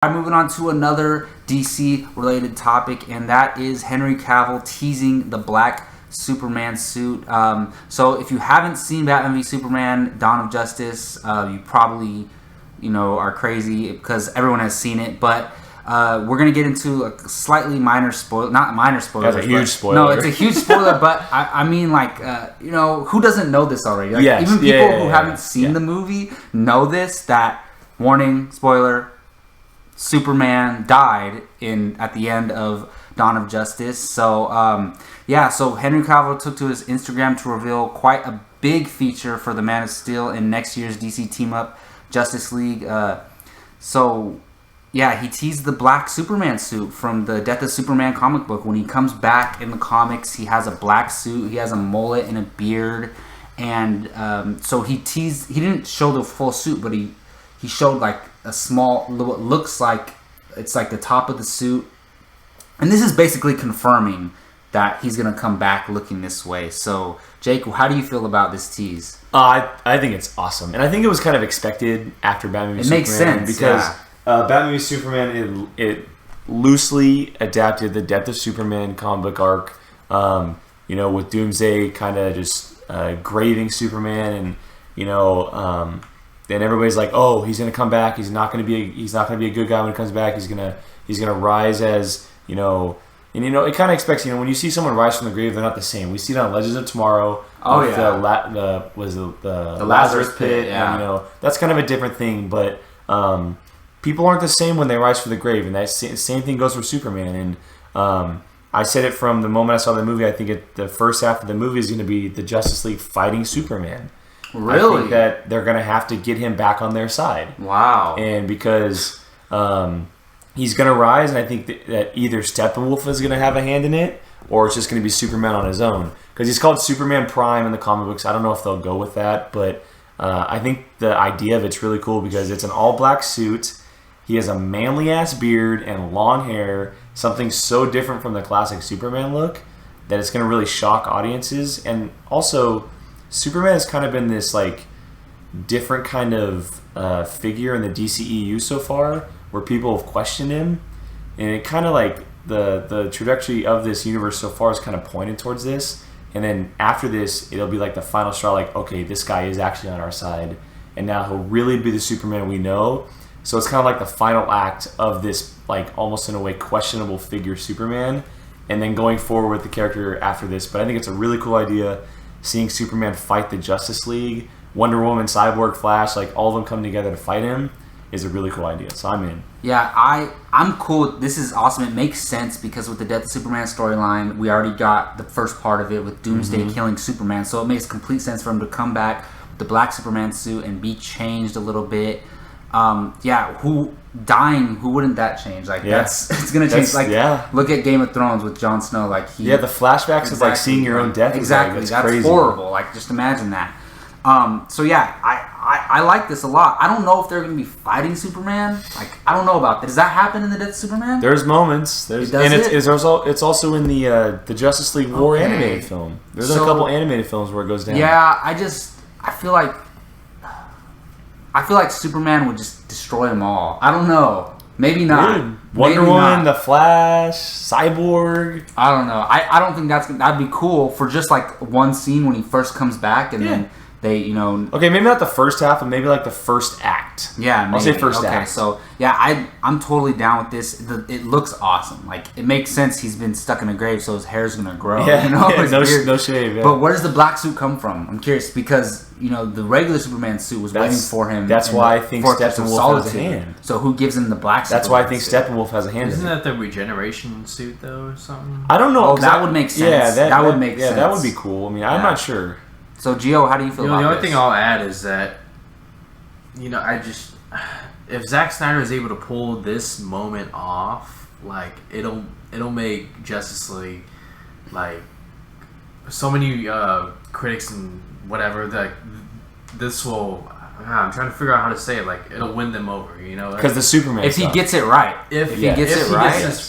Moving on to another DC related topic, and that is Henry Cavill teasing the black Superman suit. So if you haven't seen Batman v Superman: Dawn of Justice, you probably are crazy because everyone has seen it. But we're gonna get into a slightly minor spoiler, not minor spoiler. That's a huge spoiler. No, it's a huge spoiler. But I mean, who doesn't know this already? Like, yes. Even people who haven't seen the movie know this. That warning, spoiler. Superman died at the end of Dawn of Justice. So so Henry Cavill took to his Instagram to reveal quite a big feature for the Man of Steel in next year's DC Team Up Justice League. He teased the black Superman suit from the Death of Superman comic book. When he comes back in the comics, he has a black suit, he has a mullet and a beard, and so he didn't show the full suit, but he showed like a small, what looks like it's like the top of the suit, and this is basically confirming that he's gonna come back looking this way. So, Jake, how do you feel about this tease? I think it's awesome, and I think it was kind of expected after Batman v Superman. It makes sense because Batman v Superman it loosely adapted the Death of Superman comic book arc, with Doomsday kind of just graving Superman, and then everybody's like, "Oh, he's gonna come back. He's not gonna be a good guy when he comes back. He's gonna rise as And it kind of expects when you see someone rise from the grave, they're not the same. We see it on Legends of Tomorrow. Oh with the Lazarus Pit. Yeah. And, that's kind of a different thing, but people aren't the same when they rise from the grave, and that same thing goes for Superman. And I said it from the moment I saw the movie. I think the first half of the movie is going to be the Justice League fighting Superman. Really? I think that they're going to have to get him back on their side. Wow. And because he's going to rise, and I think that either Steppenwolf is going to have a hand in it, or it's just going to be Superman on his own. Because he's called Superman Prime in the comic books. I don't know if they'll go with that, but I think the idea of it's really cool because it's an all-black suit. He has a manly-ass beard and long hair, something so different from the classic Superman look that it's going to really shock audiences. And also, Superman has kind of been this different kind of figure in the DCEU so far, where people have questioned him, and it kind of the trajectory of this universe so far is kind of pointed towards this. And then after this, it'll be like the final straw. Okay, this guy is actually on our side, and now he'll really be the Superman we know. So it's kind of like the final act of this, almost in a way questionable figure Superman, and then going forward with the character after this. But I think it's a really cool idea. Seeing Superman fight the Justice League, Wonder Woman, Cyborg, Flash, all of them come together to fight him is a really cool idea. So I'm in. Yeah, I'm cool. This is awesome. It makes sense because with the Death of Superman storyline, we already got the first part of it with Doomsday killing Superman. So it makes complete sense for him to come back with the black Superman suit and be changed a little bit. Who wouldn't that change? It's gonna change. Look at Game of Thrones with Jon Snow. The flashbacks of seeing your own death. Exactly, that's crazy. Horrible. Just imagine that. I like this a lot. I don't know if they're gonna be fighting Superman. I don't know about that. Does that happen in the Death of Superman? There's moments. It's also in the Justice League War animated film. There's a couple animated films where it goes down. Yeah, I feel like Superman would just destroy them all. I don't know. Maybe not. Dude, Wonder Woman, The Flash, Cyborg. I don't know. I don't think that'd be cool for just one scene when he first comes back, and then they Okay, maybe not the first half, but maybe the first act. Yeah, maybe. I'll say first act. So I'm totally down with this. It looks awesome. It makes sense. He's been stuck in a grave, so his hair's gonna grow. Yeah, no shave. Yeah. But where does the black suit come from? I'm curious because the regular Superman suit was waiting for him. That's why I think Steppenwolf has a hand. So who gives him the black suit? That's why I think Steppenwolf has a hand. Isn't that the regeneration suit though, or something? I don't know. Oh, that would make sense. Yeah, that would make sense. Yeah, that would be cool. I mean, I'm not sure. So, Gio, how do you feel about this? The only thing I'll add is that, if Zack Snyder is able to pull this moment off, it'll make Justice League, so many critics and whatever, this will, I'm trying to figure out how to say it, it'll win them over, Because the Superman If he gets it right. If he gets this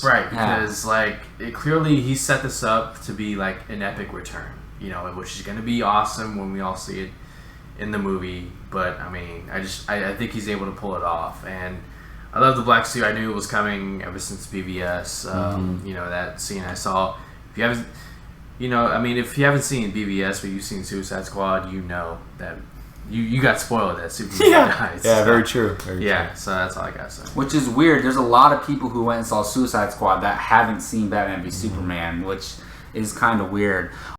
right, because, clearly he set this up to be, an epic return. Which is going to be awesome when we all see it in the movie. But I mean, I think he's able to pull it off. And I love the black suit. I knew it was coming ever since BVS. You know, that scene I saw. If you haven't, you know, I mean, if you haven't seen BVS, but you've seen Suicide Squad, you know that you got spoiled that Superman dies. Yeah, very true. Very true. true. So that's all I got to say. Which is weird. There's a lot of people who went and saw Suicide Squad that haven't seen Batman v Superman, which is kind of weird.